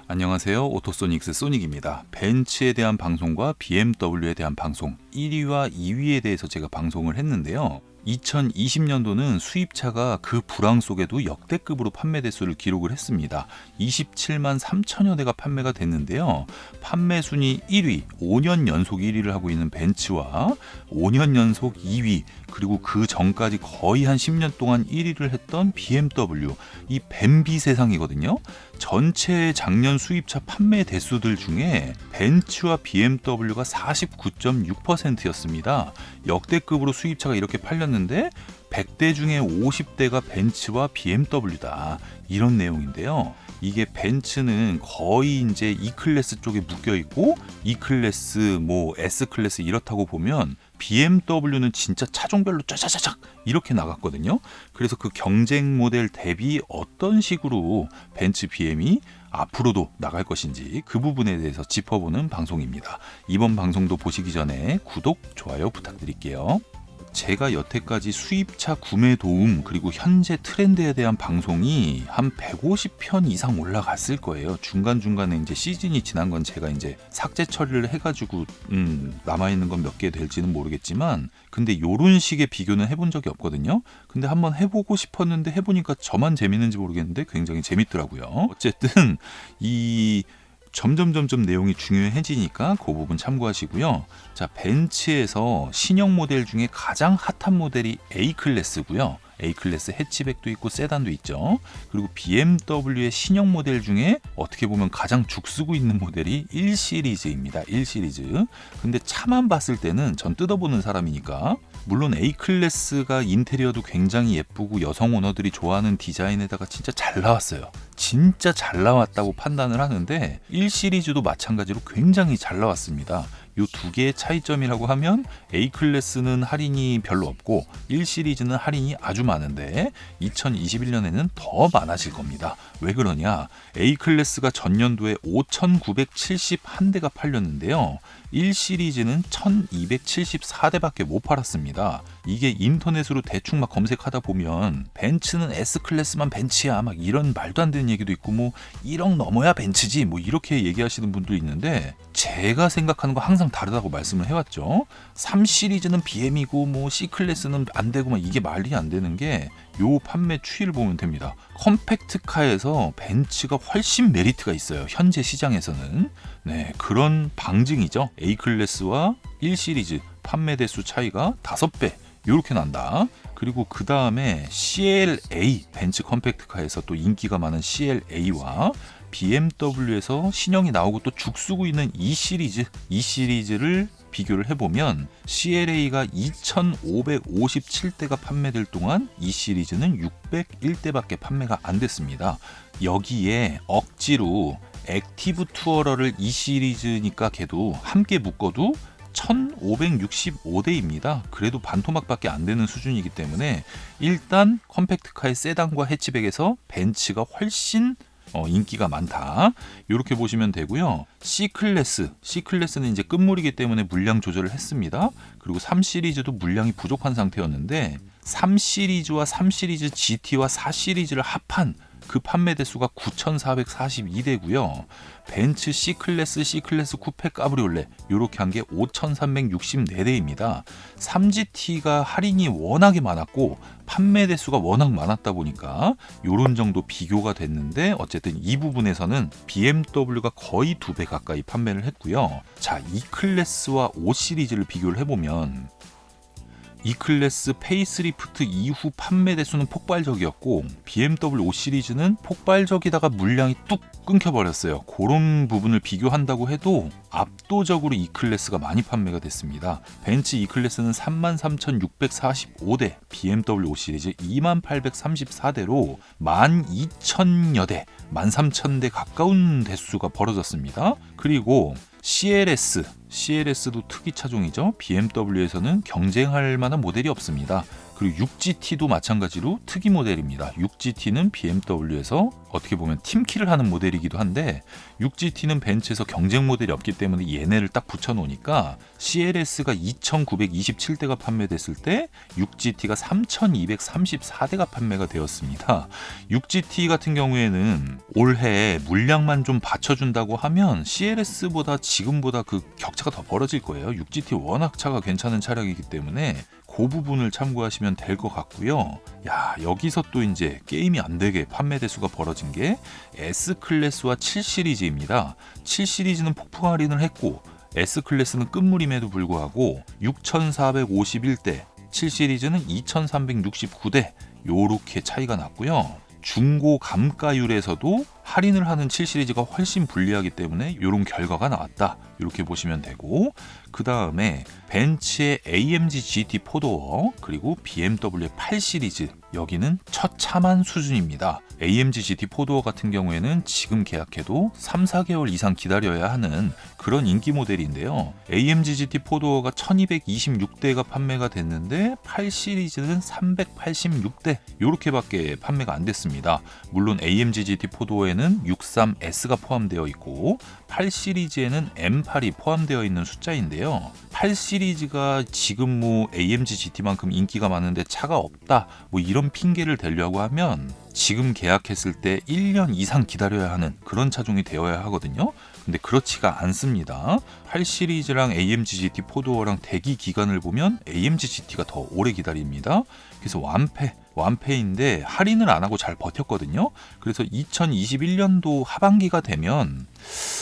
안녕하세요. 오토소닉스 소닉입니다. 벤츠에 대한 방송과 BMW에 대한 방송 1위와 2위에 대해서 제가 방송을 했는데요. 2020년도는 수입차가 그 불황 속에도 역대급으로 판매 대수를 기록을 했습니다. 27만 3천여 대가 판매가 됐는데요. 판매 순위 1위, 5년 연속 1위를 하고 있는 벤츠와 5년 연속 2위, 그리고 그 전까지 거의 한 10년 동안 1위를 했던 BMW, 이 벤비 세상이거든요. 전체 작년 수입차 판매 대수들 중에 벤츠와 BMW가 49.6%였습니다. 역대급으로 수입차가 이렇게 팔렸는데 100대 중에 50대가 벤츠와 BMW다. 이런 내용인데요. 이게 벤츠는 거의 이제 E클래스 쪽에 묶여 있고 E클래스, S클래스 이렇다고 보면 BMW는 진짜 차종별로 짜자자작 이렇게 나갔거든요. 그래서 그 경쟁 모델 대비 어떤 식으로 벤츠 BM이 앞으로도 나갈 것인지 그 부분에 대해서 짚어보는 방송입니다. 이번 방송도 보시기 전에 구독, 좋아요 부탁드릴게요. 제가 여태까지 수입차 구매 도움 그리고 현재 트렌드에 대한 방송이 한 150편 이상 올라갔을 거예요. 중간중간에 이제 시즌이 지난 건 제가 이제 삭제 처리를 해가지고 남아있는 건 몇 개 될지는 모르겠지만 근데 요런 식의 비교는 해본 적이 없거든요. 근데 한번 해보고 싶었는데 해보니까 저만 재밌는지 모르겠는데 굉장히 재밌더라고요. 어쨌든 이 점점 내용이 중요해지니까 그 부분 참고하시고요. 자, 벤츠에서 신형 모델 중에 가장 핫한 모델이 A클래스고요. A클래스 해치백도 있고 세단도 있죠. 그리고 BMW의 신형 모델 중에 어떻게 보면 가장 죽쓰고 있는 모델이 1시리즈입니다. 1시리즈. 근데 차만 봤을 때는 전 뜯어보는 사람이니까 물론 A클래스가 인테리어도 굉장히 예쁘고 여성 오너들이 좋아하는 디자인에다가 진짜 잘 나왔어요. 진짜 잘 나왔다고 판단을 하는데 1시리즈도 마찬가지로 굉장히 잘 나왔습니다. 이 두 개의 차이점이라고 하면 A클래스는 할인이 별로 없고 1시리즈는 할인이 아주 많은데 2021년에는 더 많아질 겁니다. 왜 그러냐? A클래스가 전년도에 5,971대가 팔렸는데요. 1시리즈는 1,274대밖에 못 팔았습니다. 이게 인터넷으로 대충 막 검색하다 보면 벤츠는 S클래스만 벤츠야 막 이런 말도 안 되는 얘기도 있고 1억 넘어야 벤츠지 이렇게 얘기하시는 분도 있는데 제가 생각하는 거 항상 다르다고 말씀을 해왔죠. 3시리즈는 BM이고 C클래스는 안 되고 이게 말이 안 되는 게 요 판매 추이를 보면 됩니다. 컴팩트카에서 벤츠가 훨씬 메리트가 있어요. 현재 시장에서는. 네, 그런 방증이죠. A클래스와 1시리즈 판매 대수 차이가 5배 이렇게 난다. 그리고 그 다음에 CLA 벤츠 컴팩트카에서 또 인기가 많은 CLA와 BMW에서 신형이 나오고 또 죽쓰고 있는 E 시리즈를 비교를 해보면 CLA가 2,557대가 판매될 동안 E 시리즈는 601대밖에 판매가 안 됐습니다. 여기에 억지로 액티브 투어러를 E 시리즈니까 걔도 함께 묶어도 1,565대입니다. 그래도 반토막밖에 안 되는 수준이기 때문에 일단 컴팩트카의 세단과 해치백에서 벤츠가 훨씬 인기가 많다. 이렇게 보시면 되고요. C클래스는 이제 끝물이기 때문에 물량 조절을 했습니다. 그리고 3시리즈도 물량이 부족한 상태였는데 3시리즈와 3시리즈 GT와 4시리즈를 합한 그 판매 대수가 9,442대고요. 벤츠 C클래스 쿠페 까브리올레 이렇게 한 게 5,364대입니다. 3GT가 할인이 워낙에 많았고 판매 대수가 워낙 많았다 보니까 이런 정도 비교가 됐는데 어쨌든 이 부분에서는 BMW가 거의 2배 가까이 판매를 했고요. 자, E클래스와 5시리즈를 비교를 해보면 E클래스 페이스리프트 이후 판매 대수는 폭발적이었고 BMW 5 시리즈는 폭발적이다가 물량이 뚝 끊겨버렸어요. 그런 부분을 비교한다고 해도 압도적으로 E클래스가 많이 판매가 됐습니다. 벤츠 E클래스는 33,645대, BMW 5 시리즈 28,834대로 12,000여 대, 13,000대 가까운 대수가 벌어졌습니다. 그리고 CLS도 특이 차종이죠. BMW에서는 경쟁할 만한 모델이 없습니다. 그리고 6GT도 마찬가지로 특이 모델입니다. 6GT는 BMW에서 어떻게 보면 팀키를 하는 모델이기도 한데 6GT는 벤츠에서 경쟁 모델이 없기 때문에 얘네를 딱 붙여놓으니까 CLS가 2,927대가 판매됐을 때 6GT가 3,234대가 판매가 되었습니다. 6GT 같은 경우에는 올해 물량만 좀 받쳐준다고 하면 CLS보다 지금보다 그 격차가 더 벌어질 거예요. 6GT 워낙 차가 괜찮은 차량이기 때문에 그 부분을 참고하시면 될 것 같고요. 야, 여기서 또 이제 게임이 안 되게 판매 대수가 벌어진 게 S클래스와 7시리즈입니다. 7시리즈는 폭풍 할인을 했고 S클래스는 끝물임에도 불구하고 6,451대, 7시리즈는 2,369대 요렇게 차이가 났고요. 중고 감가율에서도 할인을 하는 7시리즈가 훨씬 불리하기 때문에 이런 결과가 나왔다. 이렇게 보시면 되고, 그 다음에 벤츠의 AMG GT 4도어 그리고 BMW의 8시리즈, 여기는 처참한 수준입니다. AMG GT 4도어 같은 경우에는 지금 계약해도 3, 4개월 이상 기다려야 하는 그런 인기 모델인데요. AMG GT 4도어가 1226대가 판매가 됐는데 8시리즈는 386대 이렇게밖에 판매가 안 됐습니다. 물론 AMG GT 4도어에는 63S가 포함되어 있고 8시리즈에는 M8이 포함되어 있는 숫자인데요. 8시리즈가 지금 뭐 AMG GT만큼 인기가 많은데 차가 없다 뭐 이런 핑계를 대려고 하면 지금 계약했을 때 1년 이상 기다려야 하는 그런 차종이 되어야 하거든요. 근데 그렇지가 않습니다. 8시리즈랑 AMG GT 4도어랑 대기 기간을 보면 AMG GT가 더 오래 기다립니다. 그래서 완패인데 할인을 안 하고 잘 버텼거든요. 그래서 2021년도 하반기가 되면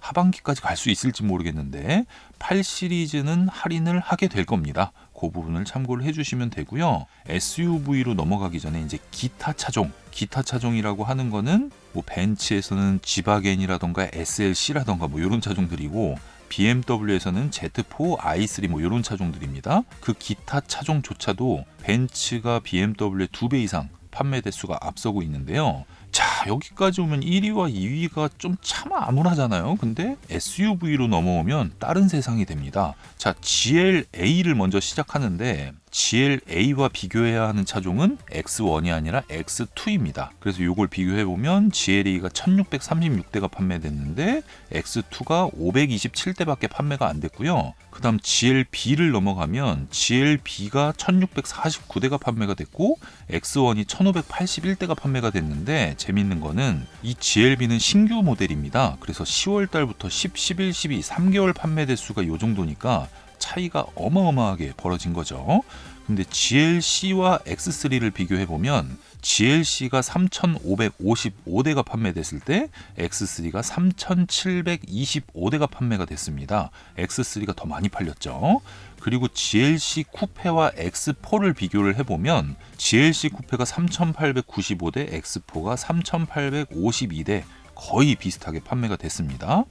하반기까지 갈 수 있을지 모르겠는데 8시리즈는 할인을 하게 될 겁니다. 그 부분을 참고를 해주시면 되고요. SUV로 넘어가기 전에 이제 기타 차종이라고 하는 거는 뭐 벤츠에서는 G바겐이라던가 SLC라던가 뭐 이런 차종들이고 BMW에서는 Z4, i3 뭐 이런 차종들입니다. 그 기타 차종조차도 벤츠가 BMW의 2배 이상 판매 대수가 앞서고 있는데요. 자, 여기까지 오면 1위와 2위가 좀 참 암울하잖아요. 근데 SUV로 넘어오면 다른 세상이 됩니다. 자, GLA를 먼저 시작하는데 GLA와 비교해야 하는 차종은 X1이 아니라 X2입니다. 그래서 이걸 비교해보면 GLA가 1636대가 판매됐는데 X2가 527대밖에 판매가 안 됐고요. 그 다음 GLB를 넘어가면 GLB가 1649대가 판매가 됐고 X1이 1581대가 판매가 됐는데 재밌는 거는 이 GLB는 신규 모델입니다. 그래서 10월 달부터 10, 11, 12, 3개월 판매 대수가 이 정도니까 차이가 어마어마하게 벌어진 거죠. 근데 GLC와 X3를 비교해보면 GLC가 3,555대가 판매됐을 때 X3가 3,725대가 판매가 됐습니다. X3가 더 많이 팔렸죠. 그리고 GLC 쿠페와 X4를 비교를 해보면 GLC 쿠페가 3,895대, X4가 3,852대 거의 비슷하게 판매가 됐습니다.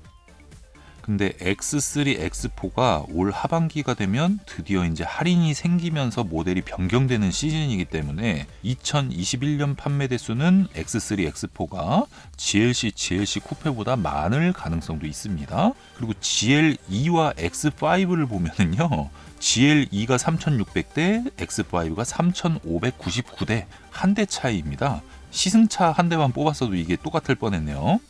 근데 X3, X4가 올 하반기가 되면 드디어 이제 할인이 생기면서 모델이 변경되는 시즌이기 때문에 2021년 판매 대수는 X3, X4가 GLC 쿠페보다 많을 가능성도 있습니다. 그리고 GLE와 X5를 보면은요. GLE가 3,600대, X5가 3,599대 한 대 차이입니다. 시승차 한 대만 뽑았어도 이게 똑같을 뻔했네요.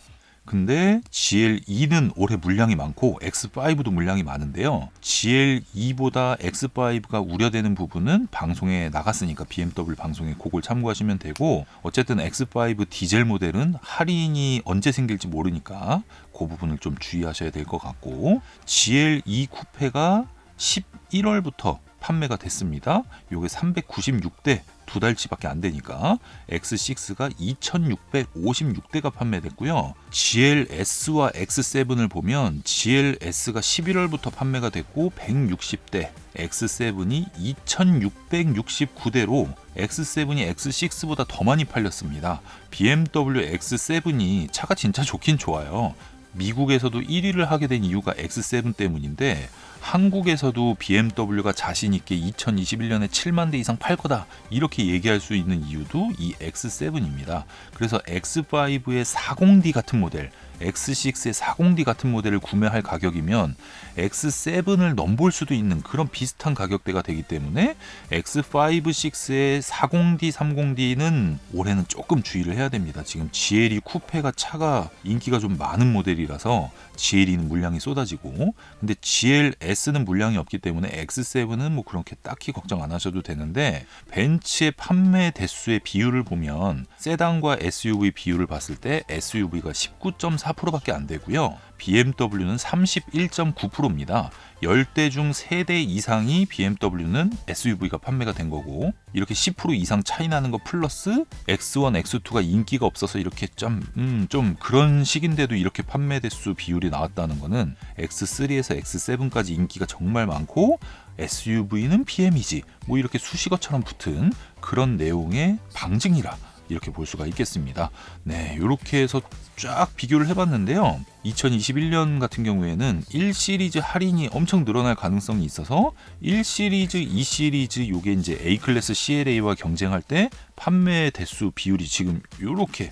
근데 GLE는 올해 물량이 많고 X5도 물량이 많은데요. GLE보다 X5가 우려되는 부분은 방송에 나갔으니까 BMW 방송에 그걸 참고하시면 되고, 어쨌든 X5 디젤 모델은 할인이 언제 생길지 모르니까 그 부분을 좀 주의하셔야 될 것 같고, GLE 쿠페가 11월부터 판매가 됐습니다. 요게 396대, 2달치밖에 안 되니까. X6가 2656대가 판매됐고요. GLS와 X7을 보면 GLS가 11월부터 판매가 됐고 160대, X7이 2669대로 X7이 X6보다 더 많이 팔렸습니다. BMW X7이 차가 진짜 좋긴 좋아요. 미국에서도 1위를 하게 된 이유가 X7 때문인데, 한국에서도 BMW가 자신 있게 2021년에 7만 대 이상 팔 거다 이렇게 얘기할 수 있는 이유도 이 X7입니다. 그래서 X5의 40D 같은 모델, X6의 40D 같은 모델을 구매할 가격이면 X7을 넘볼 수도 있는 그런 비슷한 가격대가 되기 때문에 X5, 6의 40D, 30D는 올해는 조금 주의를 해야 됩니다. 지금 GLE 쿠페가 차가 인기가 좀 많은 모델이라서 GLE는 물량이 쏟아지고, 근데 GLS는 물량이 없기 때문에 X7은 뭐 그렇게 딱히 걱정 안 하셔도 되는데, 벤츠의 판매 대수의 비율을 보면 세단과 SUV 비율을 봤을 때 SUV가 19.4%밖에 안 되고요. BMW는 31.9%입니다. 10대 중 3대 이상이 BMW는 SUV가 판매가 된 거고, 이렇게 10% 이상 차이 나는 거 플러스 X1, X2가 인기가 없어서 이렇게 좀 그런 식인데도 이렇게 판매 대수 비율이 나왔다는 거는 X3에서 X7까지 인기가 정말 많고 SUV는 BM이지 뭐 이렇게 수식어처럼 붙은 그런 내용의 방증이라 이렇게 볼 수가 있겠습니다. 네, 이렇게 해서 쫙 비교를 해봤는데요. 2021년 같은 경우에는 1시리즈 할인이 엄청 늘어날 가능성이 있어서 1시리즈, 2시리즈 요게 이제 A클래스 CLA와 경쟁할 때 판매 대수 비율이 지금 요렇게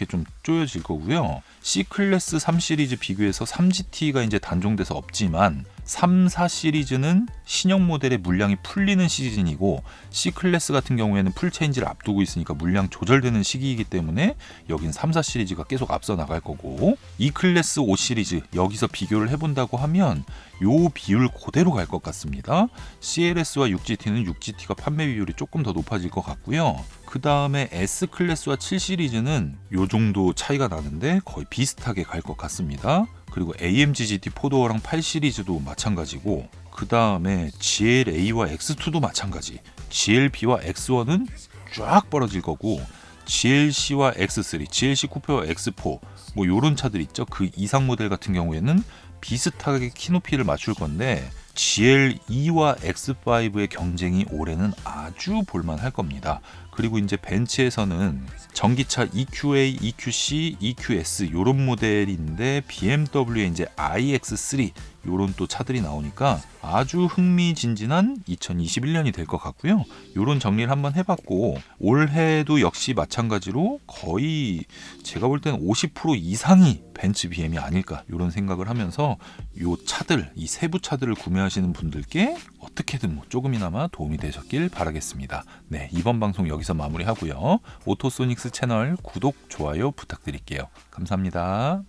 좀 쪼여질 거고요. C클래스 3시리즈 비교해서 3GT가 이제 단종돼서 없지만 3, 4시리즈는 신형 모델의 물량이 풀리는 시즌이고, C클래스 같은 경우에는 풀체인지를 앞두고 있으니까 물량 조절되는 시기이기 때문에 여긴 3, 4시리즈가 계속 앞서 나갈 거고, E클래스 5시리즈 여기서 비교를 해본다고 하면 요 비율 그대로 갈 것 같습니다. CLS와 6GT는 6GT가 판매 비율이 조금 더 높아질 것 같고요. 그 다음에 S클래스와 7시리즈는 요 정도 차이가 나는데 거의 비슷하게 갈 것 같습니다. 그리고 AMG GT 4도어랑 8시리즈도 마찬가지고, 그 다음에 GLA와 X2도 마찬가지. GLB와 X1은 쫙 벌어질 거고, GLC와 X3, GLC 쿠페와 X4 뭐 요런 차들 있죠. 그 이상 모델 같은 경우에는 비슷하게 키높이를 맞출 건데, GLE와 X5의 경쟁이 올해는 아주 볼만할 겁니다. 그리고 이제 벤츠에서는 전기차 EQA, EQC, EQS 요런 모델인데 BMW의 이제 iX3 요런 또 차들이 나오니까 아주 흥미진진한 2021년이 될 것 같고요. 요런 정리를 한번 해봤고, 올해도 역시 마찬가지로 거의 제가 볼 때는 50% 이상이 벤츠 BM이 아닐까 요런 생각을 하면서 요 차들, 이 세부 차들을 구매하시는 분들께 어떻게든 뭐 조금이나마 도움이 되셨길 바라겠습니다. 네, 이번 방송 여기서 마무리하고요. 오토소닉스 채널 구독, 좋아요 부탁드릴게요. 감사합니다.